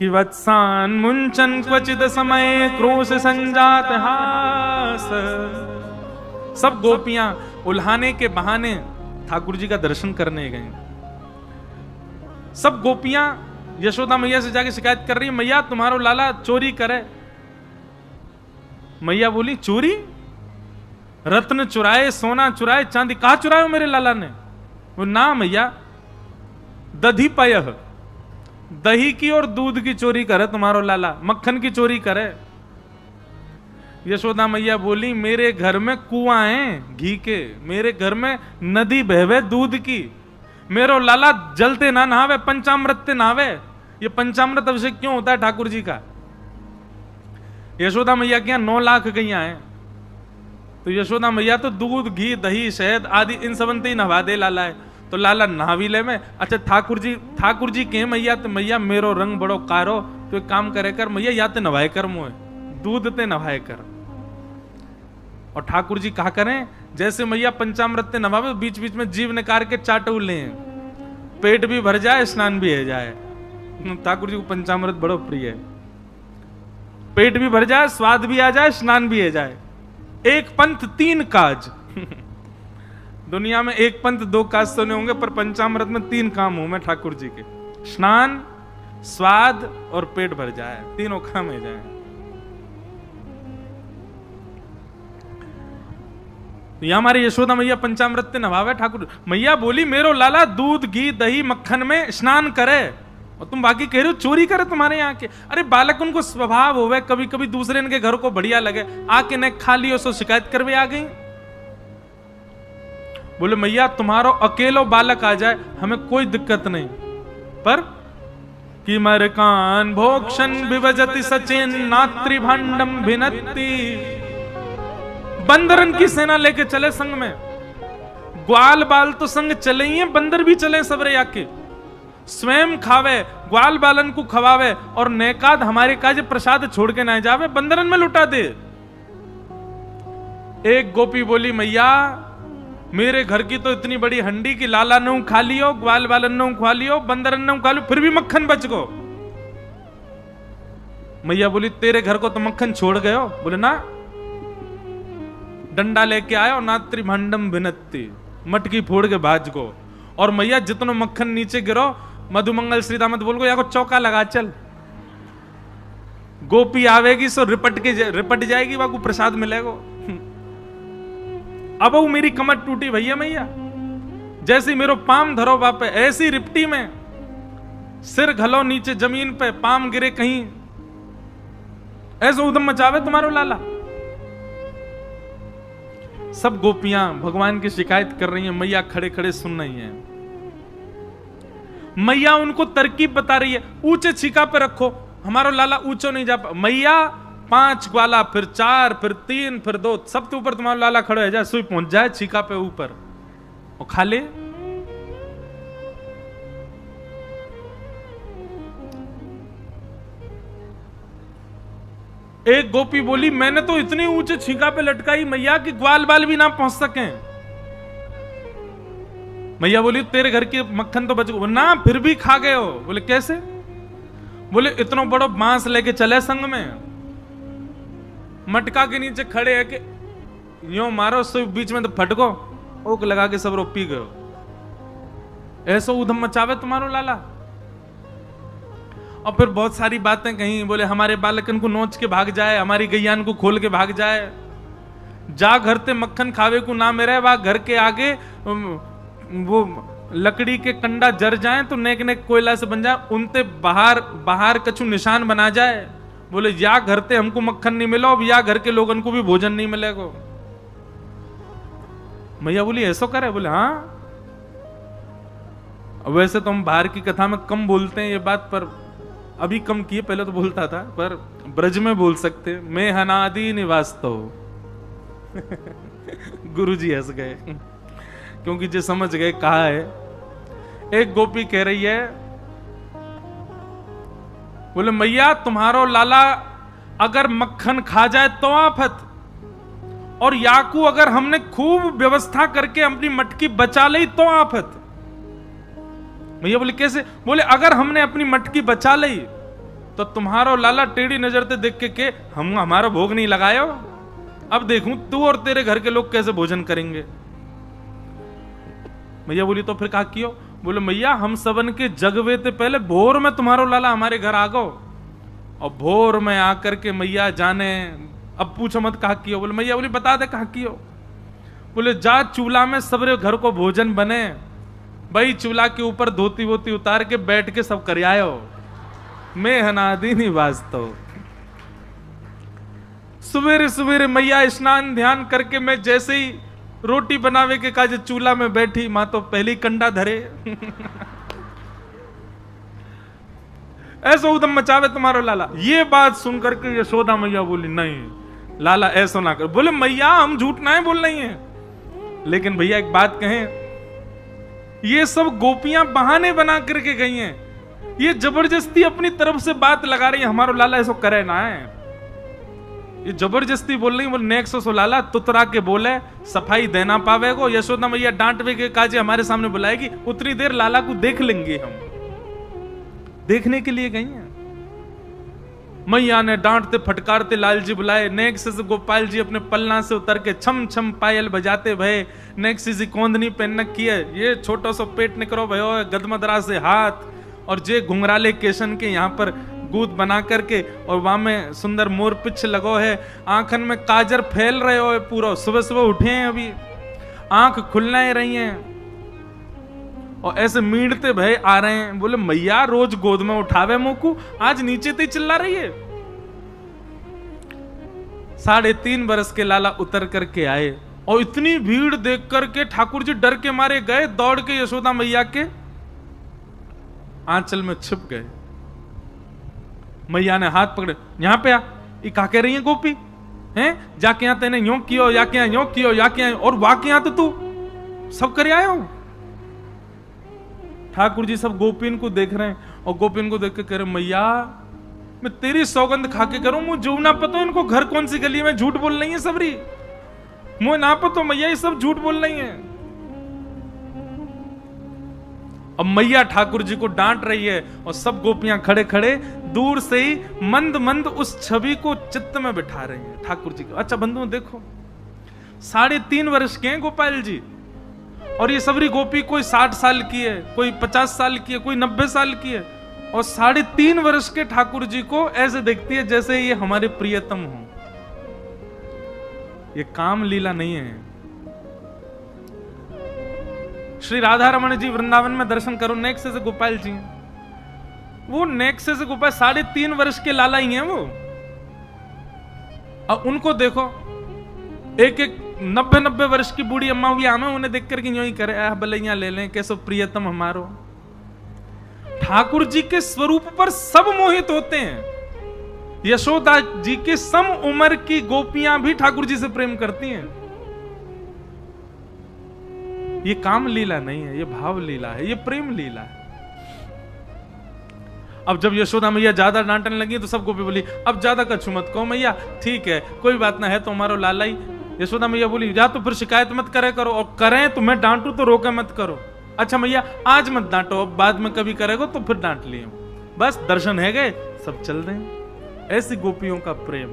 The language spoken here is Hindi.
कि वत्सान मुंचन क्वचित समय क्रोश संजात हास। सब गोपियां उल्हाने के बहाने ठाकुर जी का दर्शन करने गए। सब गोपियां यशोदा मैया से जाके शिकायत कर रही है, मैया तुम्हारो लाला चोरी करे। मैया बोली, चोरी? रत्न चुराए, सोना चुराए, चांदी कहा चुराए मेरे लाला ने? वो ना मैया, दधी पयह, दही की और दूध की चोरी करे तुम्हारो लाला, मक्खन की चोरी करे। यशोदा मैया बोली, मेरे घर में कुआं है घी के, मेरे घर में नदी बहवे दूध की, मेरो लाला जलते ना नहावे, पंचामृत ते नहावे। ये पंचामृत अभिषेक क्यों होता है ठाकुर जी का? यशोदा मैया के यहां 9 लाख गैया हैं, तो यशोदा मैया तो दूध घी दही शहद आदि इन सबंते ही नहा दे लाला है, तो लाला नहावी ले में। अच्छा ठाकुर जी के मैया, तो मैया मेरो रंग बड़ो कारो, तो एक काम करे कर मैया, या ते नवाए कर मुए, दूध ते नवाए कर। और ठाकुर जी कहा करें, जैसे मैया पंचामृत ते नवावे, बीच बीच में जीव निकाल के चाटू ले, पेट भी भर जाए स्नान भी हो जाए। ठाकुर जी को पंचामृत बड़ो प्रिय है, पेट भी भर जाए, स्वाद भी आ जाए, स्नान भी हो जाए। एक पंथ 3 काज। दुनिया में एक पंथ 2 काज तो नहीं होंगे, पर पंचामृत में 3 काम हो मैं ठाकुर जी के, स्नान, स्वाद और पेट भर जाए, तीनों काम हो जाए। यहां हमारी यशोदा मैया पंचामृत से नवावे ठाकुर। मैया बोली, मेरो लाला दूध घी दही मक्खन में स्नान करे, और तुम बाकी कह रहे हो चोरी करे तुम्हारे यहाँ के। अरे बालक उनको स्वभाव होवे, कभी कभी दूसरे इनके घर को बढ़िया लगे, आके ने खा लियो सो शिकायत करवे आ गई। बोले मैया तुम्हारो अकेलो बालक आ जाए हमें कोई दिक्कत नहीं, पर कि मर कान भोक्षण विभजति सचिन नात्री भांडम भिनत्ति। बंदरन की सेना लेके चले संग में, ग्वाल बाल तो संग चले ही हैं, बंदर भी चले सबरे आके, स्वयं खावे, ग्वाल बालन को खवावे, और नेकाद हमारे काज प्रसाद छोड़ के ना जावे, बंदरन में लुटा दे। एक गोपी बोली, मैया मेरे घर की तो इतनी बड़ी हंडी की लाला ने खा लियो, ग्वाल बालन ने खा लियो, बंदरन ने खा लियो, फिर भी मक्खन बच गो। मैया बोली, तेरे घर को तो मक्खन छोड़ गए हो? बोले ना, डंडा लेके आयो, नात्री भांडम भिनत्ति, मटकी फोड़ के भाज को। और मैया जितनो मक्खन नीचे गिरो, मधुमंगल श्री दामद बोल को या को चौका लगा चल, गोपी आवेगी सो रिपट जाएगी, वहां को प्रसाद मिलेगा। अब वो मेरी कमर टूटी भैया मैया, जैसी मेरो पाम धरो बापे, ऐसी रिपटी में सिर घलो नीचे जमीन पे, पाम गिरे कहीं, ऐसा उधम मचावे तुम्हारो लाला। सब गोपियां भगवान की शिकायत कर रही हैं, मैया खड़े खड़े सुन रही हैं। मैया उनको तरकीब बता रही है, ऊंचे छीका पे रखो, हमारा लाला ऊंचो नहीं जा पा। मैया 5 ग्वाला, फिर 4, फिर 3, फिर 2, सबसे ऊपर तुम्हारा लाला खड़ा है जाए, सुई पहुंच जाए छीका पे ऊपर और खा ले। एक गोपी बोली, मैंने तो इतनी ऊंचे छीका पे लटकाई मैया की ग्वाल बाल भी ना पहुंच सके। मैया बोली, तेरे घर के मक्खन तो बच गए ना, फिर भी खा गए हो। बोले कैसे? बोले इतना बड़ो बांस लेके चले संग में, मटका के नीचे खड़े है कि यो मारो, सो बीच में तो फटको, ओक लगा के सब रो पी गयो। ऐसा उधम मचावे तुम्हारो लाला। और फिर बहुत सारी बातें कहीं, बोले हमारे बालकन को नोच के भाग जाए, हमारी गैयान को खोल के भाग जाए, जा घर ते मक्खन खावे को ना मेरे, वह घर के आगे वो लकड़ी के कंडा जर जाए तो नेक नेक कोयला से बन जाए, उनते बाहर कछु निशान बना जाए। बोले या घर ते हमको मक्खन नहीं मिलो, या घर के लोगन को भी भोजन नहीं मिलेगा। मैया बोली ऐसा करे? बोले हाँ। वैसे तो हम बाहर की कथा में कम बोलते हैं ये बात, पर अभी कम किए, पहले तो बोलता था, पर ब्रज में बोल सकते। मैं हनादि निवास तो गुरुजी हंस गए, क्योंकि जो समझ गए कहा है। एक गोपी कह रही है, बोले मैया तुम्हारो लाला अगर मक्खन खा जाए तो आफत, और याकू अगर हमने खूब व्यवस्था करके अपनी मटकी बचा ली तो आफत। मैया बोले कैसे? बोले अगर हमने अपनी मटकी बचा ली तो तुम्हारो लाला टेढ़ी नजर से देख के हम हमारा भोग नहीं लगायो, अब देखूं तू और तेरे घर के लोग कैसे भोजन करेंगे। मैया बोली तो फिर कहा कियो? बोले मैया हम सबन के जगवे ते पहले भोर में तुम्हारो लाला हमारे घर आ गो, और भोर में आकर के मैया जाने अब पूछो मत कहा कियो। बोले मैया बोली बता दे कहा कियो। बोले जा चूल्हा में सबरे घर को भोजन बने, भाई चूल्हा के ऊपर धोती वोती उतार के बैठ के सब कर आयो, मैं हनादी नहीं वास्तव। सवेरे सवेरे मैया स्नान ध्यान करके मैं जैसे ही रोटी बनावे के काज चूल्हा में बैठी, मां तो पहली कंडा धरे ऐसा उदम मचावे तुम्हारो लाला। ये बात सुनकर के यशोदा मैया बोली नहीं लाला ऐसा ना कर। बोले मैया हम झूठ ना है बोल रही हैं, लेकिन भैया एक बात कहें, ये सब गोपियां बहाने बना करके गई हैं, ये जबरदस्ती अपनी तरफ से बात लगा रही है हमारो लाला ऐसा करे ना है, ये जबरदस्ती बोल रही। बोले नेक्स्ट सो लाला तुतरा के बोले सफाई देना पावेगो, यशोदा मैया डांटवे के काजे हमारे सामने बुलाएगी, उतनी देर लाला को देख लेंगे हम, देखने के लिए गई हैं। मैया ने डांटते फटकारते लालजी बुलाए, नेक्स्ट से गोपाल जी अपने पलना से उतर के छम छम पायल बजाते भये, नेक्स्ट जी कोंदनी पहन की है, ये छोटा सा पेट निकरो भयो गदमदरा से हाथ, और जे घुंघराले केशन के यहाँ पर गूद बना करके, और वहां में सुंदर मोर पिछ लगो है, आंखन में काजर फैल रहे हो पूरा, सुबह सुबह उठे हैं अभी, आंख खुलना ही रही हैं, और ऐसे मीड़ते भय आ रहे हैं। बोले मैया रोज गोद में उठावे मोकू, आज नीचे ते चिल्ला रही है। 3.5 बरस के लाला उतर करके आए, और इतनी भीड़ देख करके ठाकुर जी डर के मारे गए, दौड़ के यशोदा मैया के आंचल में छिप गए। मैया ने हाथ पकड़े, यहां पे आ, ये क्या कह रही है गोपी हैं, जाके यहां तेने यूं कियो, या के यूं कियो, या के और वाके यहां तो तू सब कर आया हो। ठाकुर जी सब गोपिन को देख रहे हैं, और गोपिन को देख के कह रहे मैया मैं तेरी सौगंध खा के करूं, मुझे जो ना पता इनको घर कौन सी गली में झूठ बोल रही है सबरी, मुझे ना पता मैया ये सब झूठ बोल रही है। अब मैया ठाकुर जी को डांट रही है, और सब गोपियां खड़े खड़े दूर से ही मंद मंद उस छवि को चित्त में बिठा रही हैं ठाकुर जी को। अच्छा बंधुओं देखो 3.5 वर्ष के हैं गोपाल जी, और ये सबरी गोपी कोई 60 साल की है, कोई 50 साल की है, कोई 90 साल की है, और 3.5 वर्ष के ठाकुर जी को ऐसे देखती है जैसे ये हमारे प्रियतम हो। ये काम लीला नहीं है। श्री राधा रमन जी वृंदावन में दर्शन करो, नेक्स्ट से गोपाल जी, वो नेक्स्ट से गोपाल 3.5 वर्ष के लाला ही हैं वो। अब उनको देखो, एक 90 वर्ष की बूढ़ी अम्मा हुई, हमें उन्हें देख करके यूं ही करे बलैया ले लें, कैसो प्रियतम हमारो। ठाकुर जी के स्वरूप पर सब मोहित होते हैं। यशोदा जी की सम उम्र की गोपियां भी ठाकुर जी से प्रेम करती हैं। ये काम लीला नहीं है, ये भाव लीला है, ये प्रेम लीला है। अब जब यशोदा मैया ज्यादा डांटने लगी तो सब गोपी बोली अब ज्यादा कछु मत कहो मैया, ठीक है कोई बात ना है तो हमारो लाला ही। यशोदा मैया बोली जा तो फिर शिकायत मत करे करो, और करें तो मैं डांटू तो रोके मत करो। अच्छा मैया आज मत डांटो, अब बाद में कभी करेगो तो फिर डांट लियो, बस दर्शन है गए सब चल रहे हैं। ऐसी गोपियों का प्रेम।